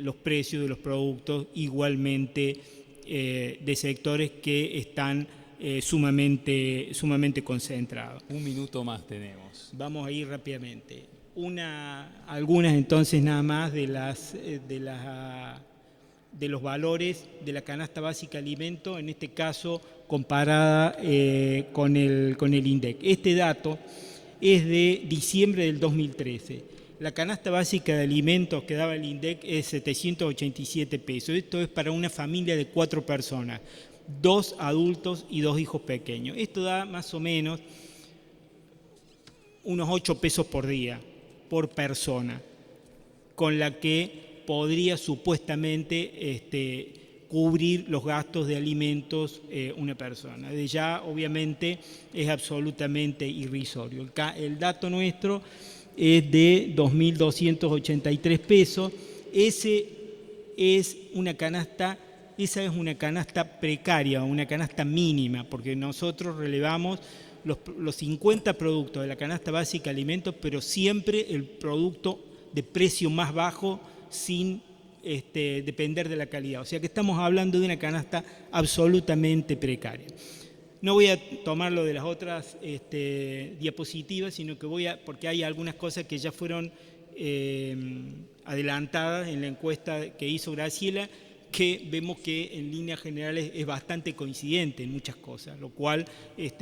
los precios de los productos igualmente de sectores que están sumamente concentrados. Un minuto más tenemos. Vamos a ir rápidamente. Algunas entonces nada más de los valores de la canasta básica de alimentos, en este caso comparada con el INDEC. Este dato es de diciembre del 2013. La canasta básica de alimentos que daba el INDEC es 787 pesos. Esto es para una familia de 4 personas, 2 adultos y 2 hijos pequeños. Esto da más o menos unos 8 pesos por día, por persona, con la que podría supuestamente cubrir los gastos de alimentos una persona. De ya, obviamente, es absolutamente irrisorio. El dato nuestro es de 2.283 pesos. Esa es una canasta precaria, una canasta mínima, porque nosotros relevamos los 50 productos de la canasta básica de alimentos, pero siempre el producto de precio más bajo sin depender de la calidad. O sea que estamos hablando de una canasta absolutamente precaria. No voy a tomar lo de las otras diapositivas, sino que porque hay algunas cosas que ya fueron adelantadas en la encuesta que hizo Graciela, que vemos que en líneas generales es bastante coincidente en muchas cosas, lo cual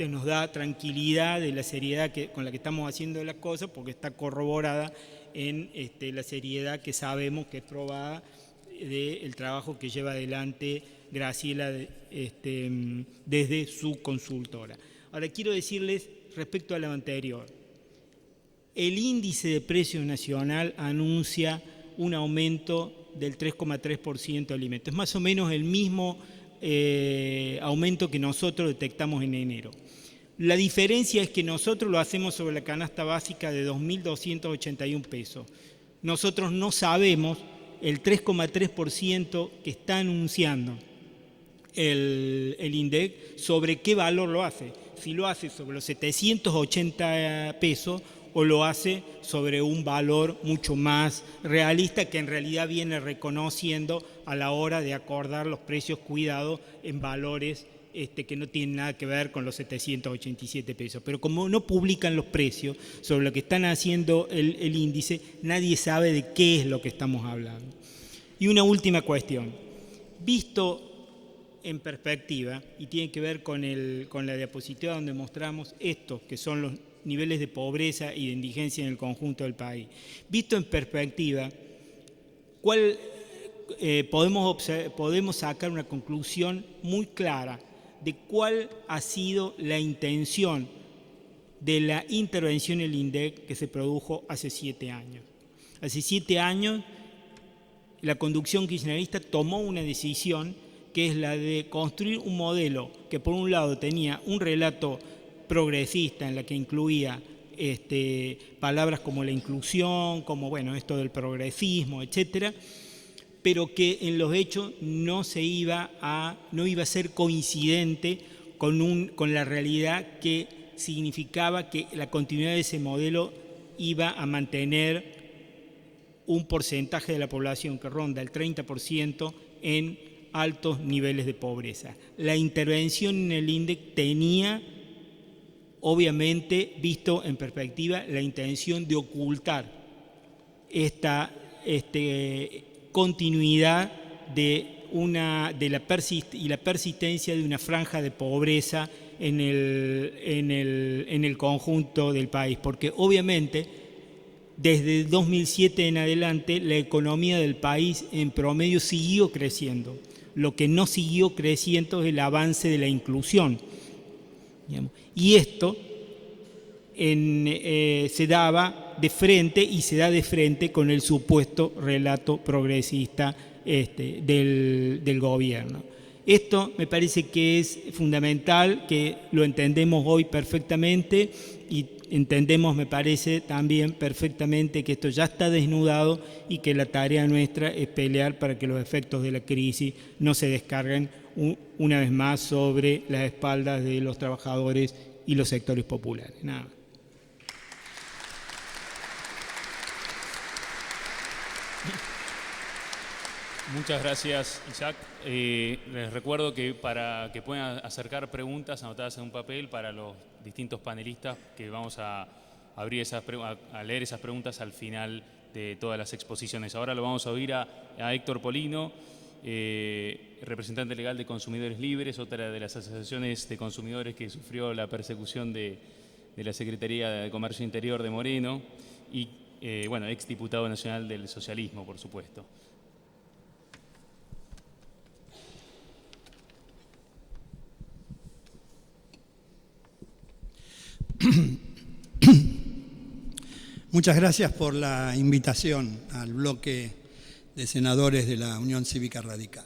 nos da tranquilidad de la seriedad con la que estamos haciendo las cosas, porque está corroborada en la seriedad que sabemos que es probada del trabajo que lleva adelante Graciela desde su consultora. Ahora, quiero decirles respecto a lo anterior, el índice de precios nacional anuncia un aumento del 3,3% de alimentos. Es más o menos el mismo aumento que nosotros detectamos en enero. La diferencia es que nosotros lo hacemos sobre la canasta básica de 2.281 pesos. Nosotros no sabemos el 3,3% que está anunciando el INDEC sobre qué valor lo hace. Si lo hace sobre los 780 pesos o lo hace sobre un valor mucho más realista que en realidad viene reconociendo a la hora de acordar los precios cuidados en valores que no tienen nada que ver con los 787 pesos. Pero como no publican los precios sobre lo que están haciendo el índice, nadie sabe de qué es lo que estamos hablando. Y una última cuestión. Visto en perspectiva, y tiene que ver con la diapositiva donde mostramos estos, que son los niveles de pobreza y de indigencia en el conjunto del país. Visto en perspectiva, podemos sacar una conclusión muy clara de cuál ha sido la intención de la intervención del INDEC que se produjo hace 7 años. Hace 7 años, la conducción kirchnerista tomó una decisión que es la de construir un modelo que por un lado tenía un relato progresista en la que incluía palabras como la inclusión, como esto del progresismo, etcétera, pero que en los hechos no iba a ser coincidente con la realidad, que significaba que la continuidad de ese modelo iba a mantener un porcentaje de la población que ronda el 30% en altos niveles de pobreza. La intervención en el INDEC tenía, obviamente, visto en perspectiva, la intención de ocultar esta continuidad y la persistencia de una franja de pobreza en el conjunto del país, porque obviamente desde 2007 en adelante la economía del país en promedio siguió creciendo. Lo que no siguió creciendo es el avance de la inclusión. Y esto se daba de frente y se da de frente con el supuesto relato progresista del gobierno. Esto me parece que es fundamental, que lo entendemos hoy perfectamente y entendemos, me parece también perfectamente, que esto ya está desnudado y que la tarea nuestra es pelear para que los efectos de la crisis no se descarguen una vez más sobre las espaldas de los trabajadores y los sectores populares. Nada. Muchas gracias, Isaac. Les recuerdo que para que puedan acercar preguntas anotadas en un papel para los distintos panelistas, que vamos a abrir a leer esas preguntas al final de todas las exposiciones. Ahora lo vamos a oír a Héctor Polino, representante legal de Consumidores Libres, otra de las asociaciones de consumidores que sufrió la persecución de la Secretaría de Comercio Interior de Moreno y, bueno, exdiputado nacional del socialismo, por supuesto. Muchas gracias por la invitación al bloque de senadores de la Unión Cívica Radical.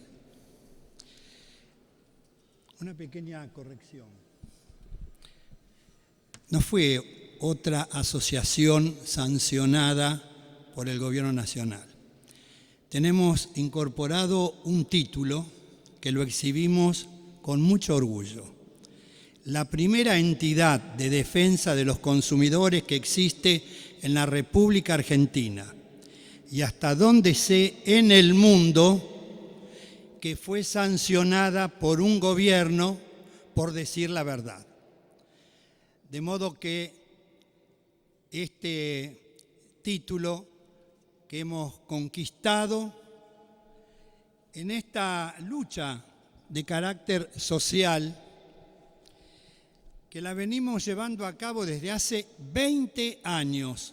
Una pequeña corrección. No fue otra asociación sancionada por el Gobierno Nacional. Tenemos incorporado un título que lo exhibimos con mucho orgullo. La primera entidad de defensa de los consumidores que existe en la República Argentina y hasta donde sé en el mundo que fue sancionada por un gobierno por decir la verdad. De modo que este título que hemos conquistado en esta lucha de carácter social que la venimos llevando a cabo desde hace 20 años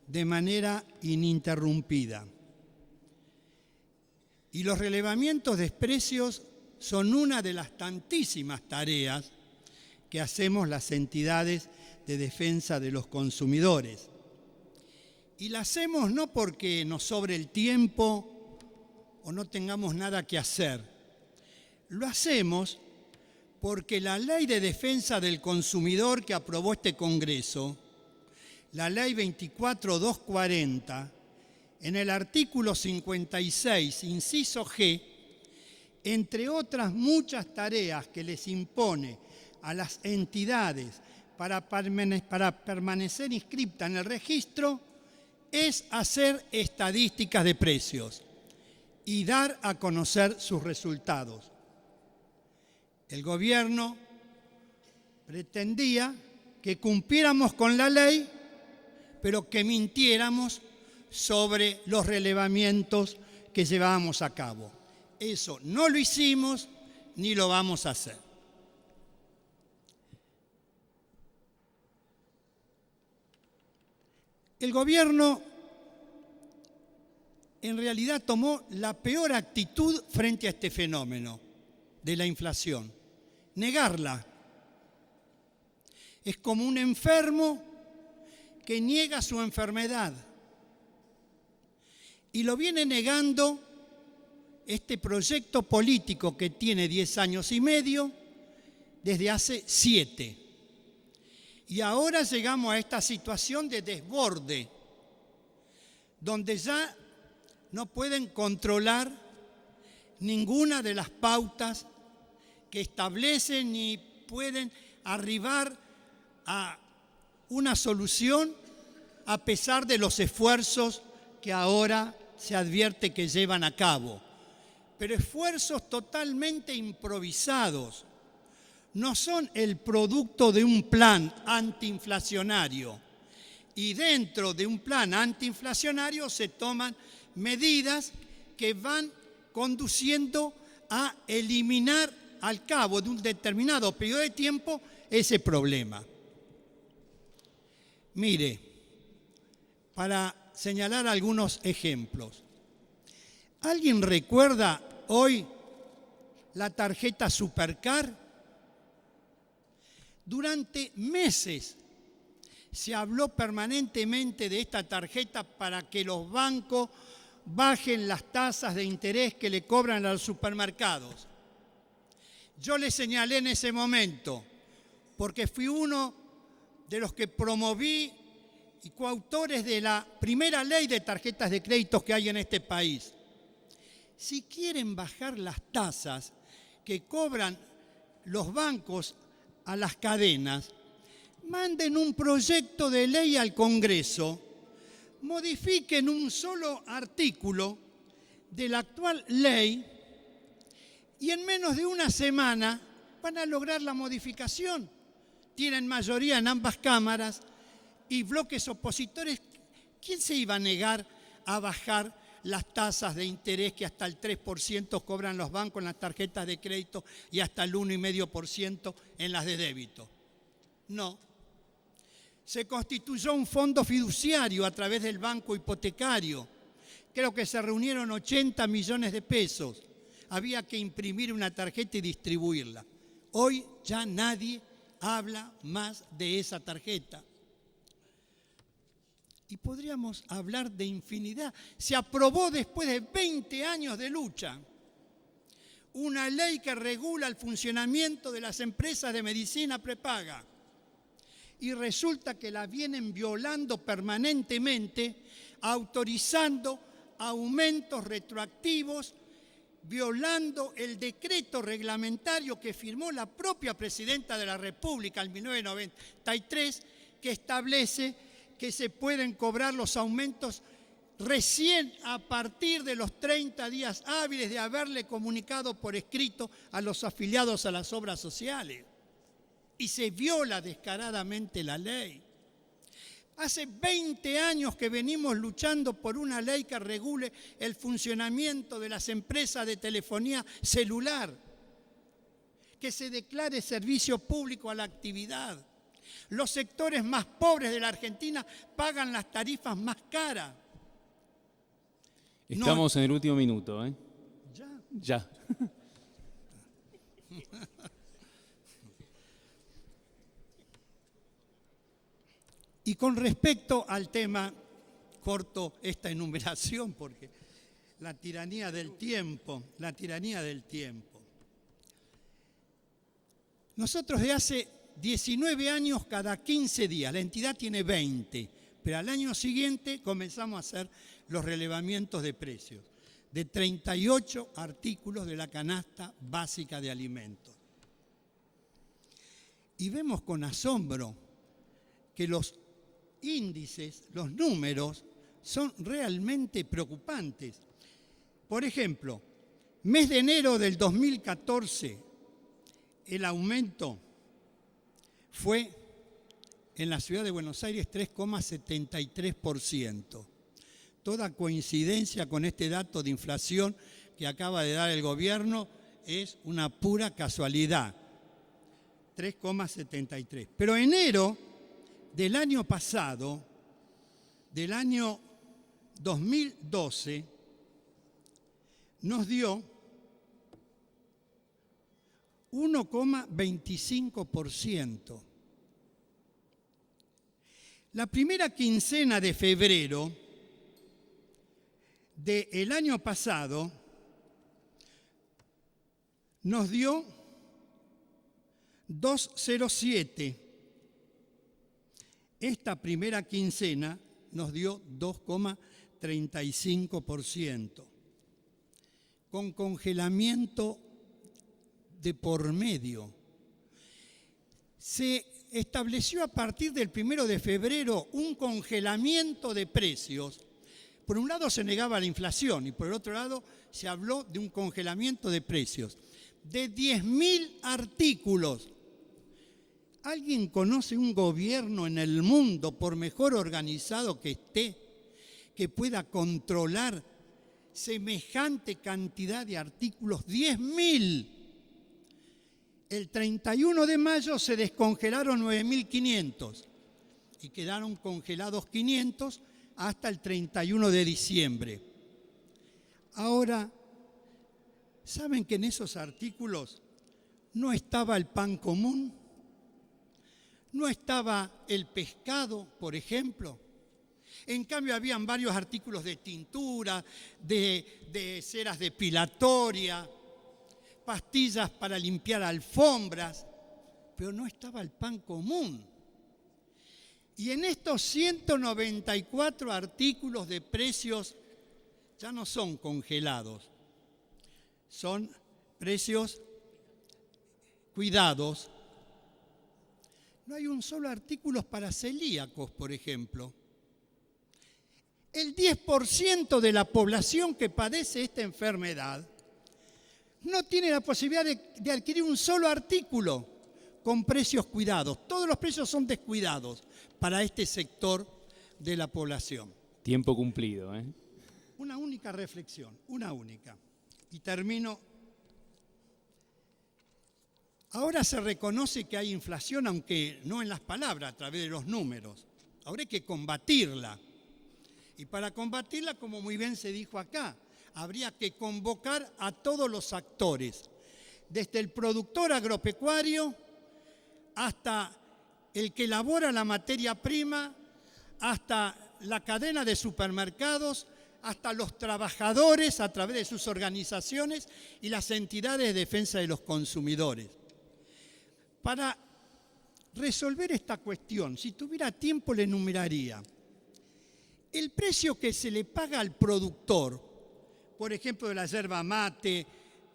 de manera ininterrumpida. Y los relevamientos de precios son una de las tantísimas tareas que hacemos las entidades de defensa de los consumidores. Y la hacemos no porque nos sobre el tiempo o no tengamos nada que hacer. Lo hacemos porque la Ley de Defensa del Consumidor que aprobó este Congreso, la Ley 24.240, en el artículo 56, inciso G, entre otras muchas tareas que les impone a las entidades para permanecer inscriptas en el registro, es hacer estadísticas de precios y dar a conocer sus resultados. El gobierno pretendía que cumpliéramos con la ley, pero que mintiéramos sobre los relevamientos que llevábamos a cabo. Eso no lo hicimos ni lo vamos a hacer. El gobierno en realidad tomó la peor actitud frente a este fenómeno de la inflación: negarla. Es como un enfermo que niega su enfermedad. Y lo viene negando este proyecto político que tiene 10 años y medio desde hace 7. Y ahora llegamos a esta situación de desborde, donde ya no pueden controlar ninguna de las pautas que establecen ni pueden arribar a una solución a pesar de los esfuerzos que ahora se advierte que llevan a cabo. Pero esfuerzos totalmente improvisados. No son el producto de un plan antiinflacionario. Y dentro de un plan antiinflacionario se toman medidas que van conduciendo a eliminar al cabo de un determinado periodo de tiempo ese problema. Mire, para señalar algunos ejemplos. ¿Alguien recuerda hoy la tarjeta Supercar? Durante meses se habló permanentemente de esta tarjeta para que los bancos bajen las tasas de interés que le cobran a los supermercados. Yo le señalé en ese momento, porque fui uno de los que promoví y coautores de la primera ley de tarjetas de créditos que hay en este país. Si quieren bajar las tasas que cobran los bancos a las cadenas, manden un proyecto de ley al Congreso, modifiquen un solo artículo de la actual ley y en menos de una semana van a lograr la modificación. Tienen mayoría en ambas cámaras y bloques opositores. ¿Quién se iba a negar a bajar las tasas de interés que hasta el 3% cobran los bancos en las tarjetas de crédito y hasta el 1,5% en las de débito? No. Se constituyó un fondo fiduciario a través del banco hipotecario. Creo que se reunieron 80 millones de pesos. Había que imprimir una tarjeta y distribuirla. Hoy ya nadie habla más de esa tarjeta. Y podríamos hablar de infinidad. Se aprobó después de 20 años de lucha una ley que regula el funcionamiento de las empresas de medicina prepaga. Y resulta que la vienen violando permanentemente, autorizando aumentos retroactivos, violando el decreto reglamentario que firmó la propia Presidenta de la República en 1993, que establece que se pueden cobrar los aumentos recién a partir de los 30 días hábiles de haberle comunicado por escrito a los afiliados a las obras sociales. Y se viola descaradamente la ley. Hace 20 años que venimos luchando por una ley que regule el funcionamiento de las empresas de telefonía celular, que se declare servicio público a la actividad. Los sectores más pobres de la Argentina pagan las tarifas más caras. Estamos en el último minuto, ¿eh? Ya. Y con respecto al tema, corto esta enumeración porque la tiranía del tiempo. Nosotros de hace 19 años, cada 15 días, la entidad tiene 20, pero al año siguiente comenzamos a hacer los relevamientos de precios de 38 artículos de la canasta básica de alimentos. Y vemos con asombro que los índices, los números, son realmente preocupantes. Por ejemplo, mes de enero del 2014, el aumento fue en la ciudad de Buenos Aires 3,73%. Toda coincidencia con este dato de inflación que acaba de dar el gobierno es una pura casualidad. 3,73. Pero enero del año pasado, del año 2012, nos dio 1,25%. La primera quincena de febrero del año pasado nos dio 2,07%. Esta primera quincena nos dio 2,35%, con congelamiento de por medio. Se estableció a partir del 1 de febrero un congelamiento de precios. Por un lado se negaba la inflación y por el otro lado se habló de un congelamiento de precios de 10.000 artículos. ¿Alguien conoce un gobierno en el mundo, por mejor organizado que esté, que pueda controlar semejante cantidad de artículos? 10.000. El 31 de mayo se descongelaron 9.500 y quedaron congelados 500 hasta el 31 de diciembre. Ahora, ¿saben que en esos artículos no estaba el pan común? ¿No estaba el pescado, por ejemplo? En cambio, habían varios artículos de tintura, de ceras depilatorias, pastillas para limpiar alfombras, pero no estaba el pan común. Y en estos 194 artículos de precios ya no son congelados, son precios cuidados. No hay un solo artículo para celíacos, por ejemplo. el 10% de la población que padece esta enfermedad no tiene la posibilidad de adquirir un solo artículo con precios cuidados. Todos los precios son descuidados para este sector de la población. Tiempo cumplido, ¿eh? Una única reflexión, una única. Y termino. Ahora se reconoce que hay inflación, aunque no en las palabras, a través de los números. Ahora hay que combatirla. Y para combatirla, como muy bien se dijo acá, habría que convocar a todos los actores, desde el productor agropecuario hasta el que elabora la materia prima, hasta la cadena de supermercados, hasta los trabajadores a través de sus organizaciones y las entidades de defensa de los consumidores. Para resolver esta cuestión, si tuviera tiempo le enumeraría el precio que se le paga al productor, por ejemplo, de la yerba mate,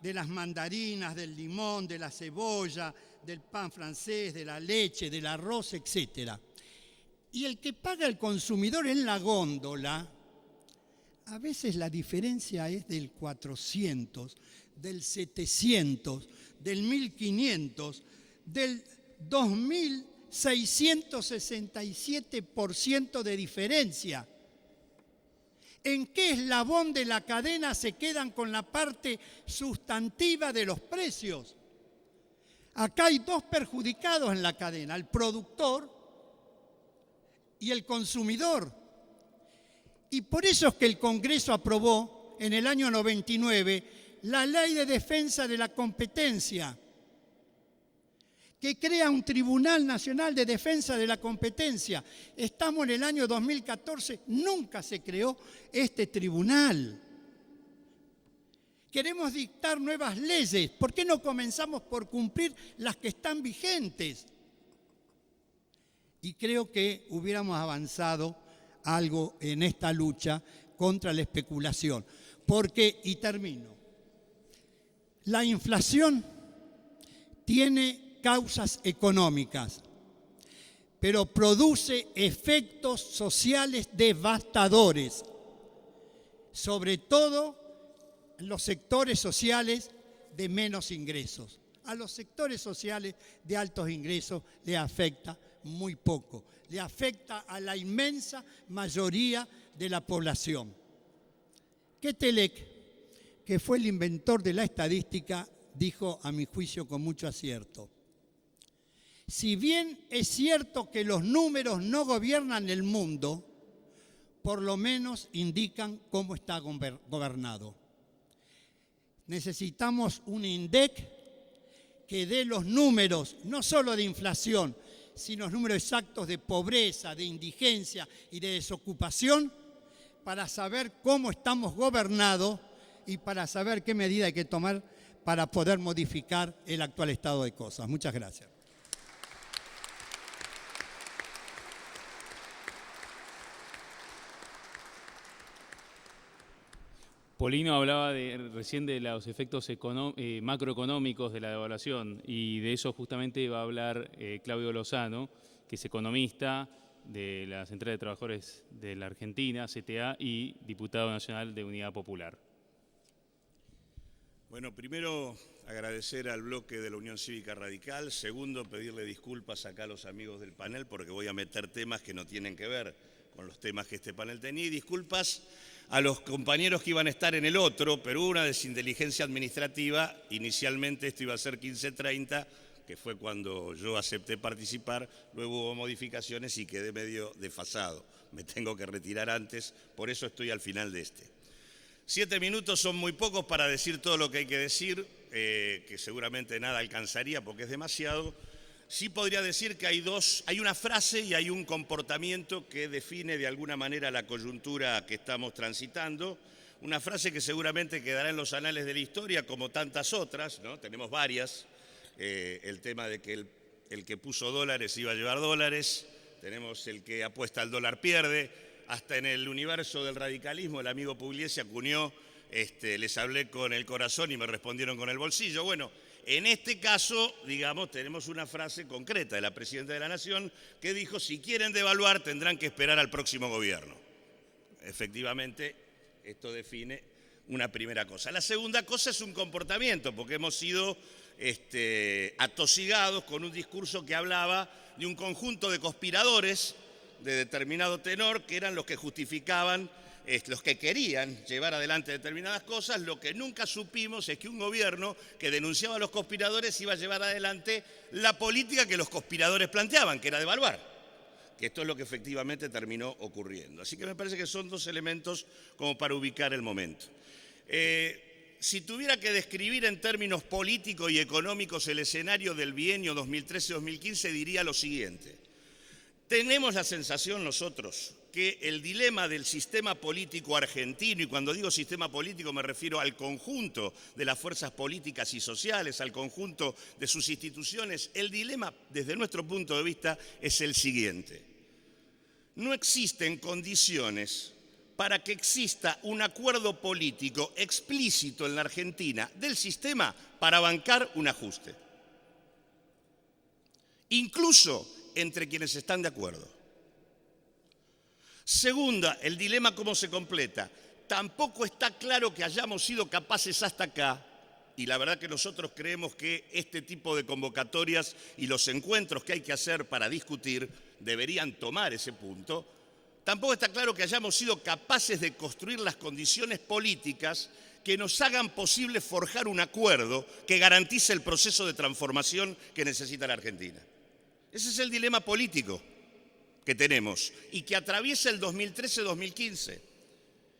de las mandarinas, del limón, de la cebolla, del pan francés, de la leche, del arroz, etc. Y el que paga el consumidor en la góndola, a veces la diferencia es del 400, del 700, del 1500, del 2667% de diferencia. ¿En qué eslabón de la cadena se quedan con la parte sustantiva de los precios? Acá hay dos perjudicados en la cadena, el productor y el consumidor. Y por eso es que el Congreso aprobó en el año 99 la Ley de Defensa de la Competencia, que crea un Tribunal Nacional de Defensa de la Competencia. Estamos en el año 2014, nunca se creó este tribunal. Queremos dictar nuevas leyes. ¿Por qué no comenzamos por cumplir las que están vigentes? Y creo que hubiéramos avanzado algo en esta lucha contra la especulación. Porque, y termino, la inflación tiene causas económicas, pero produce efectos sociales devastadores, sobre todo en los sectores sociales de menos ingresos. A los sectores sociales de altos ingresos le afecta muy poco, le afecta a la mayoría de la población. Quetelet, que fue el inventor de la estadística, dijo, a mi juicio, con mucho acierto: si bien es cierto que los números no gobiernan el mundo, por lo menos indican cómo está gobernado. Necesitamos un INDEC que dé los números, no solo de inflación, sino los números exactos de pobreza, de indigencia y de desocupación, para saber cómo estamos gobernados y para saber qué medida hay que tomar para poder modificar el actual estado de cosas. Muchas gracias. Polino hablaba recién de los efectos macroeconómicos de la devaluación, y de eso justamente va a hablar Claudio Lozano, que es economista de la Central de Trabajadores de la Argentina, CTA, y diputado nacional de Unidad Popular. Bueno, primero agradecer al bloque de la Unión Cívica Radical. Segundo, pedirle disculpas acá a los amigos del panel porque voy a meter temas que no tienen que ver con los temas que este panel tenía. Y disculpas a los compañeros que iban a estar en el otro, pero hubo una desinteligencia administrativa. Inicialmente esto iba a ser 15:30, que fue cuando yo acepté participar. Luego hubo modificaciones y quedé medio desfasado. Me tengo que retirar antes, por eso estoy al final de este. 7 minutos son muy pocos para decir todo lo que hay que decir, que seguramente nada alcanzaría porque es demasiado. Sí podría decir que hay una frase y hay un comportamiento que define de alguna manera la coyuntura que estamos transitando. Una frase que seguramente quedará en los anales de la historia como tantas otras, ¿no? Tenemos varias. El tema de que el que puso dólares iba a llevar dólares. Tenemos el que apuesta al dólar pierde. Hasta en el universo del radicalismo el amigo Pugliese acuñó, les hablé con el corazón y me respondieron con el bolsillo. Bueno, en este caso, digamos, tenemos una frase concreta de la Presidenta de la Nación que dijo: si quieren devaluar tendrán que esperar al próximo gobierno. efectivamente, esto define una primera cosa. La segunda cosa es un comportamiento, porque hemos sido atosigados con un discurso que hablaba de un conjunto de conspiradores de determinado tenor, que eran los que justificaban, los que querían llevar adelante determinadas cosas. Lo que nunca supimos es que un gobierno que denunciaba a los conspiradores iba a llevar adelante la política que los conspiradores planteaban, que era devaluar, que esto es lo que efectivamente terminó ocurriendo. Así que me parece que son dos elementos como para ubicar el momento. Si tuviera que describir en términos políticos y económicos el escenario del bienio 2013-2015, diría lo siguiente. Tenemos la sensación nosotros que el dilema del sistema político argentino, y cuando digo sistema político me refiero al conjunto de las fuerzas políticas y sociales, al conjunto de sus instituciones, el dilema desde nuestro punto de vista es el siguiente. No existen condiciones para que exista un acuerdo político explícito en la Argentina del sistema para bancar un ajuste, incluso entre quienes están de acuerdo. Segunda, el dilema cómo se completa. Tampoco está claro que hayamos sido capaces hasta acá, y la verdad que nosotros creemos que este tipo de convocatorias y los encuentros que hay que hacer para discutir deberían tomar ese punto. Tampoco está claro que hayamos sido capaces de construir las condiciones políticas que nos hagan posible forjar un acuerdo que garantice el proceso de transformación que necesita la Argentina. Ese es el dilema político que tenemos y que atraviesa el 2013-2015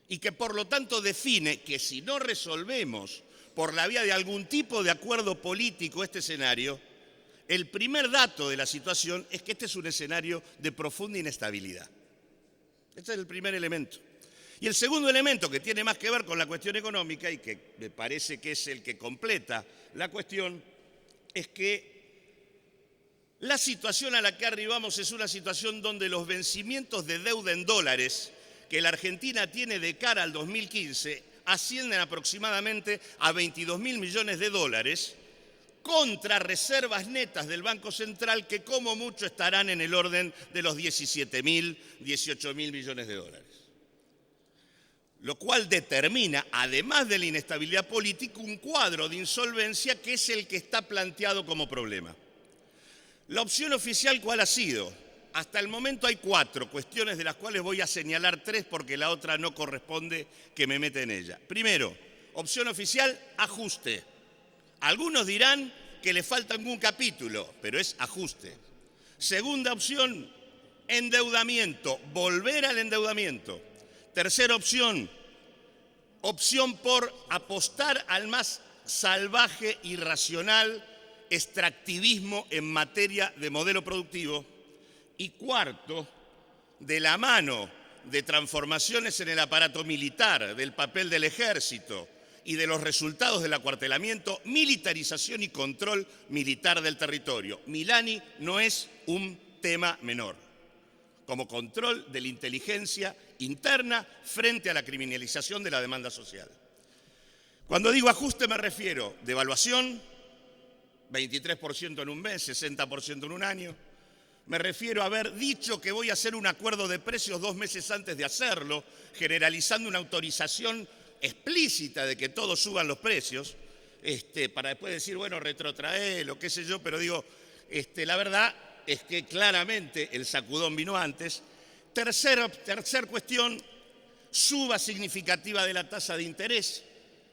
y que por lo tanto define que si no resolvemos por la vía de algún tipo de acuerdo político este escenario, el primer dato de la situación es que este es un escenario de profunda inestabilidad. Este es el primer elemento. Y el segundo elemento, que tiene más que ver con la cuestión económica y que me parece que es el que completa la cuestión, es que la situación a la que arribamos es una situación donde los vencimientos de deuda en dólares que la Argentina tiene de cara al 2015 ascienden aproximadamente a 22.000 millones de dólares contra reservas netas del Banco Central que como mucho estarán en el orden de los 17.000, 18.000 millones de dólares. Lo cual determina, además de la inestabilidad política, un cuadro de insolvencia que es el que está planteado como problema. La opción oficial, ¿cuál ha sido? Hasta el momento hay 4 cuestiones de las cuales voy a señalar 3 porque la otra no corresponde que me meta en ella. Primero, opción oficial, ajuste. Algunos dirán que le falta algún capítulo, pero es ajuste. Segunda opción, endeudamiento, volver al endeudamiento. Tercera opción, opción por apostar al más salvaje, irracional extractivismo en materia de modelo productivo. Y cuarto, de la mano de transformaciones en el aparato militar, del papel del ejército y de los resultados del acuartelamiento, militarización y control militar del territorio. Milani no es un tema menor, como control de la inteligencia interna frente a la criminalización de la demanda social. Cuando digo ajuste me refiero a devaluación, 23% en un mes, 60% en un año. Me refiero a haber dicho que voy a hacer un acuerdo de precios 2 meses antes de hacerlo, generalizando una autorización explícita de que todos suban los precios, para después decir, bueno, retrotraelo, qué sé yo, pero digo, la verdad es que claramente el sacudón vino antes. Tercer cuestión, suba significativa de la tasa de interés,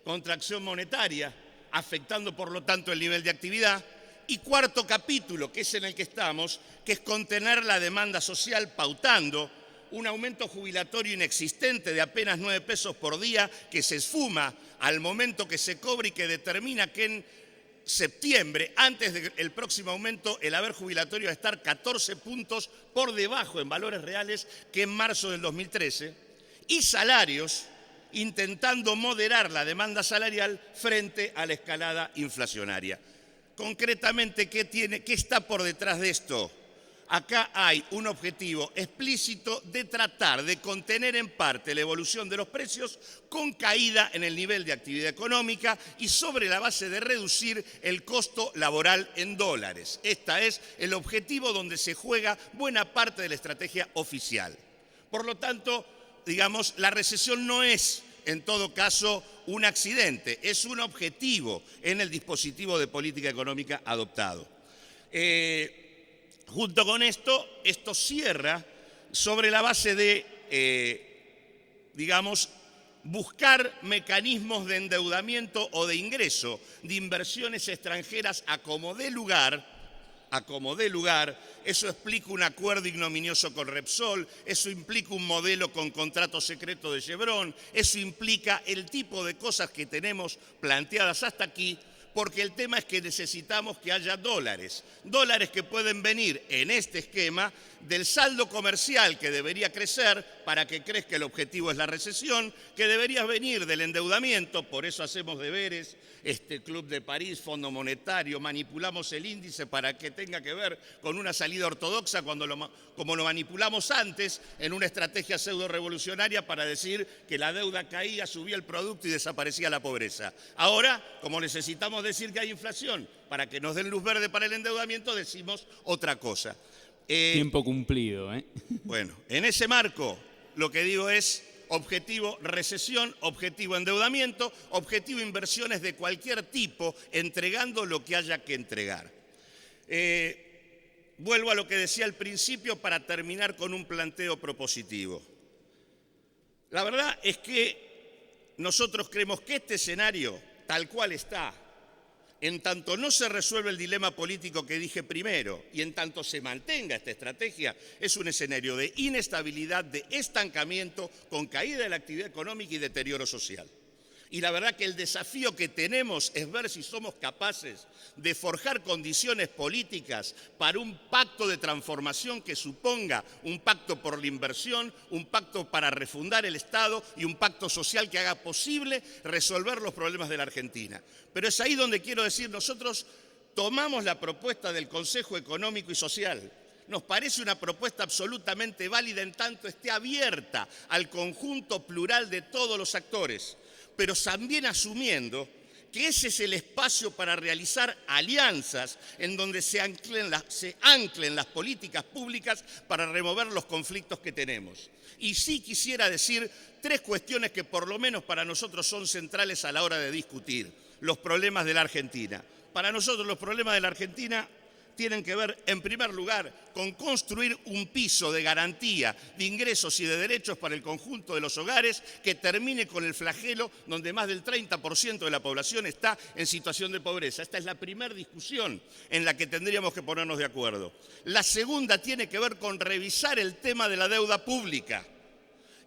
contracción monetaria, afectando por lo tanto el nivel de actividad. Y cuarto capítulo, que es en el que estamos, que es contener la demanda social pautando un aumento jubilatorio inexistente de apenas 9 pesos por día que se esfuma al momento que se cobra y que determina que en septiembre, antes del próximo aumento, el haber jubilatorio va a estar 14 puntos por debajo en valores reales que en marzo del 2013. Y salarios, intentando moderar la demanda salarial frente a la escalada inflacionaria. Concretamente, ¿qué está por detrás de esto? Acá hay un objetivo explícito de tratar de contener en parte la evolución de los precios con caída en el nivel de actividad económica y sobre la base de reducir el costo laboral en dólares. Este es el objetivo donde se juega buena parte de la estrategia oficial. Por lo tanto, digamos, la recesión no es, en todo caso, un accidente, es un objetivo en el dispositivo de política económica adoptado. Junto con esto cierra sobre la base de, digamos, buscar mecanismos de endeudamiento o de ingreso de inversiones extranjeras a como dé lugar. Eso explica un acuerdo ignominioso con Repsol, eso implica un modelo con contrato secreto de Chevron, eso implica el tipo de cosas que tenemos planteadas hasta aquí, porque el tema es que necesitamos que haya dólares que pueden venir en este esquema del saldo comercial que debería crecer para que crezca, el objetivo es la recesión, que debería venir del endeudamiento, por eso hacemos deberes, Club de París, Fondo Monetario, manipulamos el índice para que tenga que ver con una salida ortodoxa como lo manipulamos antes en una estrategia pseudo-revolucionaria para decir que la deuda caía, subía el producto y desaparecía la pobreza. Ahora, como necesitamos decir que hay inflación para que nos den luz verde para el endeudamiento, decimos otra cosa. Tiempo cumplido, ¿eh? Bueno, en ese marco lo que digo es objetivo recesión, objetivo endeudamiento, objetivo inversiones de cualquier tipo, entregando lo que haya que entregar. Vuelvo a lo que decía al principio para terminar con un planteo propositivo. La verdad es que nosotros creemos que este escenario, tal cual está, en tanto no se resuelve el dilema político que dije primero y en tanto se mantenga esta estrategia, es un escenario de inestabilidad, de estancamiento, con caída de la actividad económica y deterioro social. Y la verdad que el desafío que tenemos es ver si somos capaces de forjar condiciones políticas para un pacto de transformación que suponga un pacto por la inversión, un pacto para refundar el Estado y un pacto social que haga posible resolver los problemas de la Argentina. Pero es ahí donde quiero decir, nosotros tomamos la propuesta del Consejo Económico y Social. Nos parece una propuesta absolutamente válida en tanto esté abierta al conjunto plural de todos los actores, pero también asumiendo que ese es el espacio para realizar alianzas en donde se anclen las políticas públicas para remover los conflictos que tenemos. Y sí quisiera decir tres cuestiones que por lo menos para nosotros son centrales a la hora de discutir los problemas de la Argentina. Para nosotros los problemas de la Argentina tienen que ver, en primer lugar, con construir un piso de garantía de ingresos y de derechos para el conjunto de los hogares que termine con el flagelo donde más del 30% de la población está en situación de pobreza. Esta es la primera discusión en la que tendríamos que ponernos de acuerdo. La segunda tiene que ver con revisar el tema de la deuda pública.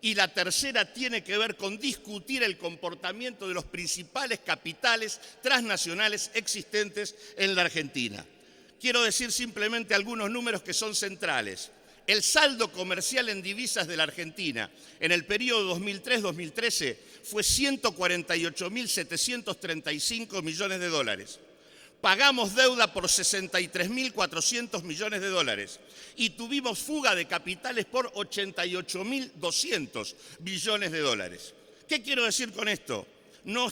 Y la tercera tiene que ver con discutir el comportamiento de los principales capitales transnacionales existentes en la Argentina. Quiero decir simplemente algunos números que son centrales. El saldo comercial en divisas de la Argentina en el periodo 2003-2013 fue 148.735 millones de dólares. Pagamos deuda por 63.400 millones de dólares y tuvimos fuga de capitales por 88.200 millones de dólares. ¿Qué quiero decir con esto? No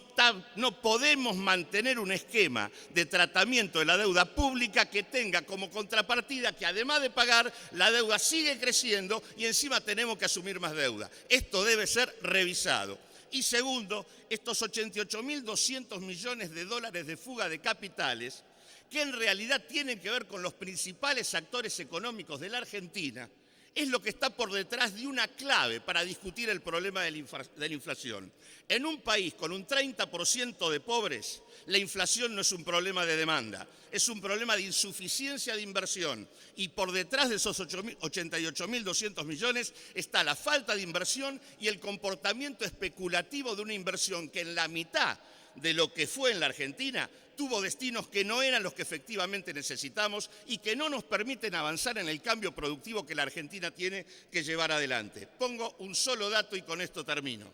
podemos mantener un esquema de tratamiento de la deuda pública que tenga como contrapartida que además de pagar, la deuda sigue creciendo y encima tenemos que asumir más deuda. Esto debe ser revisado. Y segundo, estos 88.200 millones de dólares de fuga de capitales, que en realidad tienen que ver con los principales actores económicos de la Argentina, es lo que está por detrás de una clave para discutir el problema de la inflación. En un país con un 30% de pobres, la inflación no es un problema de demanda, es un problema de insuficiencia de inversión. Y por detrás de esos 88.200 millones está la falta de inversión y el comportamiento especulativo de una inversión que en la mitad de lo que fue en la Argentina tuvo destinos que no eran los que efectivamente necesitamos y que no nos permiten avanzar en el cambio productivo que la Argentina tiene que llevar adelante. Pongo un solo dato y con esto termino.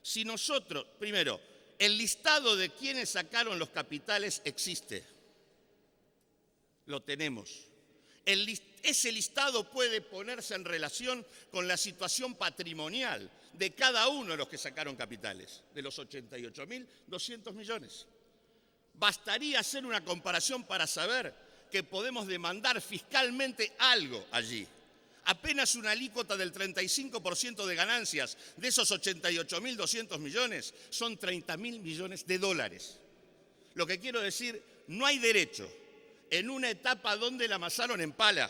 Si nosotros, primero, el listado de quienes sacaron los capitales existe. Lo tenemos. Ese listado puede ponerse en relación con la situación patrimonial de cada uno de los que sacaron capitales, de los 88.200 millones. Bastaría hacer una comparación para saber que podemos demandar fiscalmente algo allí. Apenas una alícuota del 35% de ganancias de esos 88.200 millones son 30.000 millones de dólares. Lo que quiero decir, no hay derecho en una etapa donde la amasaron en pala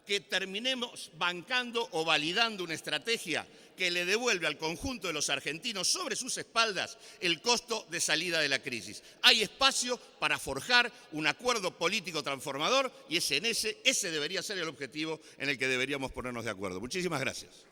que terminemos bancando o validando una estrategia que le devuelve al conjunto de los argentinos sobre sus espaldas el costo de salida de la crisis. Hay espacio para forjar un acuerdo político transformador y ese debería ser el objetivo en el que deberíamos ponernos de acuerdo. Muchísimas gracias.